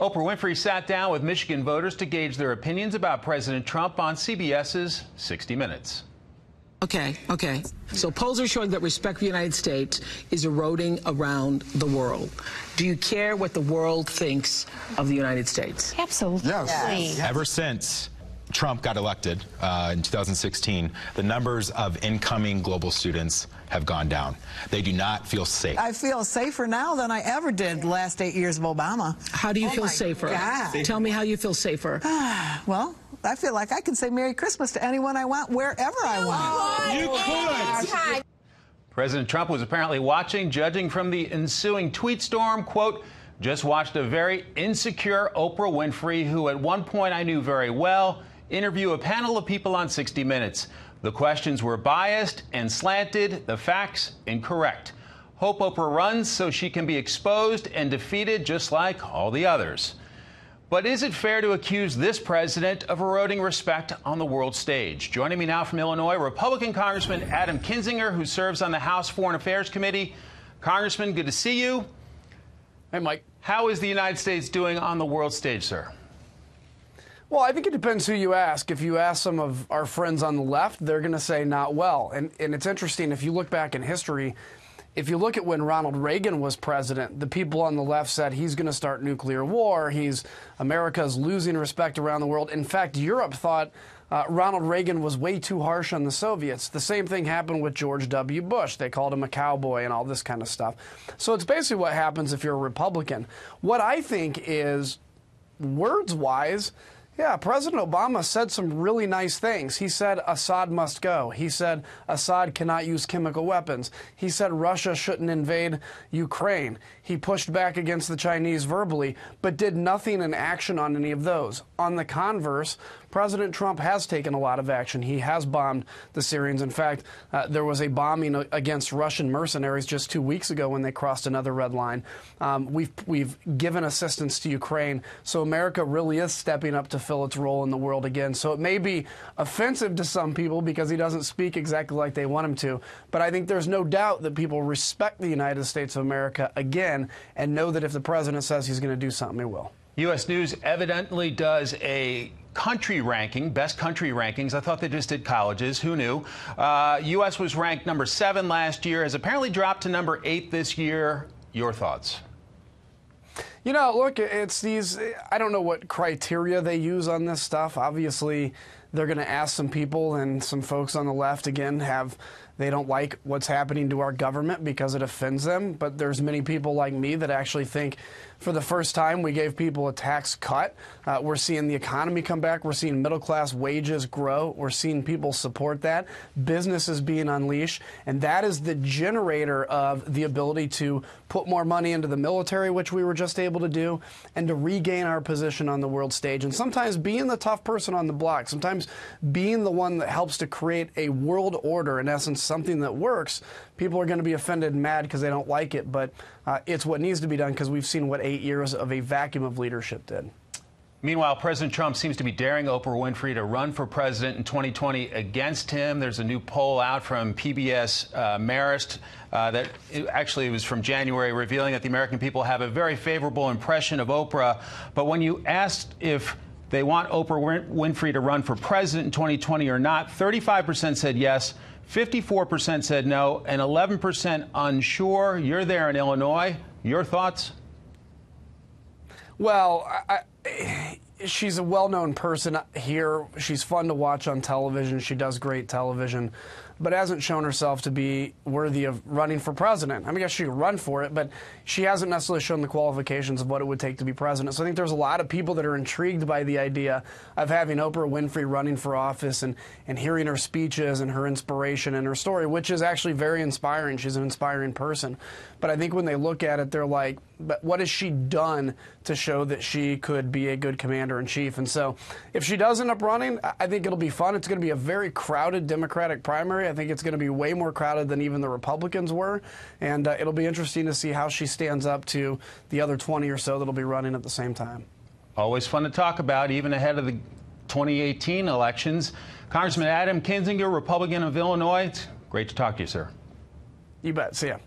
Oprah Winfrey sat down with Michigan voters to gauge their opinions about President Trump on CBS's 60 Minutes. Okay. So polls are showing that respect for the United States is eroding around the world. Do you care what the world thinks of the United States? Absolutely. Yes. Ever since Trump got elected in 2016, the numbers of incoming global students have gone down. They do not feel safe. I feel safer now than I ever did the last 8 years of Obama. How do you feel safer? God. Tell me how you feel safer. Well, I feel like I can say Merry Christmas to anyone I want, wherever I want. You could. President Trump was apparently watching, judging from the ensuing tweet storm. Quote, just watched a very insecure Oprah Winfrey, who at one point I knew very well, interview a panel of people on 60 Minutes. The questions were biased and slanted, the facts incorrect. Hope Oprah runs so she can be exposed and defeated just like all the others. But is it fair to accuse this president of eroding respect on the world stage? Joining me now from Illinois, Republican Congressman Adam Kinzinger, who serves on the House Foreign Affairs Committee. Congressman, good to see you. Hey, Mike. How is the United States doing on the world stage, sir? Well, I think it depends who you ask. If you ask some of our friends on the left, they're going to say not well. And it's interesting, if you look back in history, if you look at when Ronald Reagan was president, the people on the left said he's going to start nuclear war. America's losing respect around the world. In fact, Europe thought Ronald Reagan was way too harsh on the Soviets. The same thing happened with George W. Bush. They called him a cowboy and all this kind of stuff. So it's basically what happens if you're a Republican. What I think is, words-wise, yeah, President Obama said some really nice things. He said Assad must go. He said Assad cannot use chemical weapons. He said Russia shouldn't invade Ukraine. He pushed back against the Chinese verbally, but did nothing in action on any of those. On the converse, President Trump has taken a lot of action. He has bombed the Syrians. In fact, there was a bombing against Russian mercenaries just 2 weeks ago when they crossed another red line. We've given assistance to Ukraine. So America really is stepping up to fill its role in the world again. So it may be offensive to some people because he doesn't speak exactly like they want him to. But I think there's no doubt that people respect the United States of America again and know that if the president says he's going to do something, he will. U.S. News evidently does a country ranking, best country rankings. I thought they just did colleges. Who knew? U.S. was ranked number 7 last year, has apparently dropped to number 8 this year. Your thoughts? You know, look, it's these, I don't know what criteria they use on this stuff. Obviously, they're going to ask some people, and some folks on the left, again, they don't like what's happening to our government because it offends them. But there's many people like me that actually think for the first time we gave people a tax cut. We're seeing the economy come back. We're seeing middle-class wages grow. We're seeing people support that. Businesses being unleashed. And that is the generator of the ability to put more money into the military, which we were just able to do, and to regain our position on the world stage. And sometimes being the tough person on the block, sometimes being the one that helps to create a world order, in essence, something that works, people are going to be offended and mad because they don't like it. But it's what needs to be done because we've seen what 8 years of a vacuum of leadership did. Meanwhile, President Trump seems to be daring Oprah Winfrey to run for president in 2020 against him. There's a new poll out from PBS Marist that actually was from January, revealing that the American people have a very favorable impression of Oprah. But when you asked if they want Oprah Winfrey to run for president in 2020 or not, 35% said yes, 54% said no, and 11% unsure. You're there in Illinois. Your thoughts? Well, she's a well-known person here. She's fun to watch on television. She does great television, but hasn't shown herself to be worthy of running for president. I mean, I guess she could run for it, but she hasn't necessarily shown the qualifications of what it would take to be president. So I think there's a lot of people that are intrigued by the idea of having Oprah Winfrey running for office and hearing her speeches and her inspiration and her story, which is actually very inspiring. She's an inspiring person. But I think when they look at it, they're like, but what has she done to show that she could be a good commander-in-chief? And so if she does end up running, I think it'll be fun. It's going to be a very crowded Democratic primary. I think it's going to be way more crowded than even the Republicans were. And it'll be interesting to see how she stands up to the other 20 or so that'll be running at the same time. Always fun to talk about, even ahead of the 2018 elections. Congressman Adam Kinzinger, Republican of Illinois. It's great to talk to you, sir. You bet. See ya.